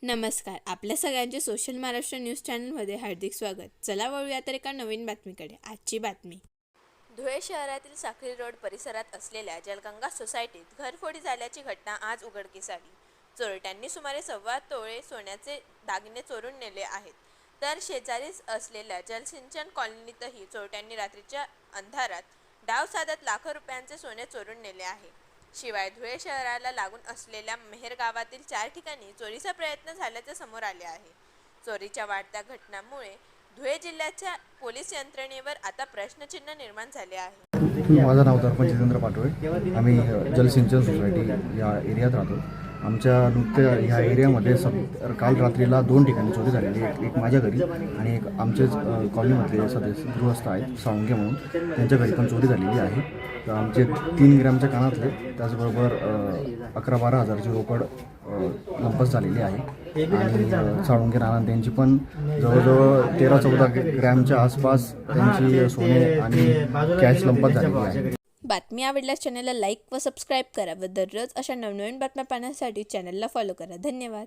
नमस्कार. आपल्या सगळ्यांचे सोशल महाराष्ट्र न्यूज चॅनलमध्ये हार्दिक स्वागत. चला वळूया तर एका नवीन बातमीकडे. आजची बातमी. धुळे शहरातील साखरी रोड परिसरात असलेल्या जलगंगा सोसायटीत घरफोडी झाल्याची घटना आज उघडकीस आली. चोरट्यांनी सुमारे 1.25 तोळे सोन्याचे दागिने चोरून नेले आहेत. तर शेजारीच असलेल्या जलसिंचन कॉलनीतही चोरट्यांनी रात्रीच्या अंधारात डाव साधत लाखो रुपयांचे सोने चोरून नेले आहे. शिवाय धुळे शहराला लागून असलेल्या मेहर गावातील 4 ठिकाणी चोरीचा प्रयत्न झाल्याचे समोर आले आहे. चोरीच्या वाढत्या घटनांमुळे धुळे जिल्ह्याच्या पोलीस यंत्रणेवर आता प्रश्नचिन्ह निर्माण झाले आहे. माझं नाव दर्पण जितेंद्र पाटोळे. आम्ही जलसिंचन सोसायटी या एरियात राहतो. आमच्या नुकत्या ह्या एरियामध्ये काल रात्रीला 2 ठिकाणी चोरी झालेली आहे. एक माझ्या घरी आणि एक आमचेच कॉलनीमधले सदस्य गृहस्थ आहेत साळुंखे म्हणून, त्यांच्या घरी पण चोरी झालेली आहे. तर आमचे 3 ग्रॅमच्या कानातले, त्याचबरोबर 11-12 हजाराची रोकड लंपास झालेली आहे. आणि साळुंखे नाना त्यांची पण जवळजवळ 13-14 ग्रॅमच्या आसपास त्यांची सोने आणि कॅश लंपास झालेली आहे. बातमी आवडल्यास चॅनलला लाईक व सबस्क्राईब करा व दररोज अशा नवनवीन बातम्या पाहण्यासाठी चॅनलला फॉलो करा. धन्यवाद.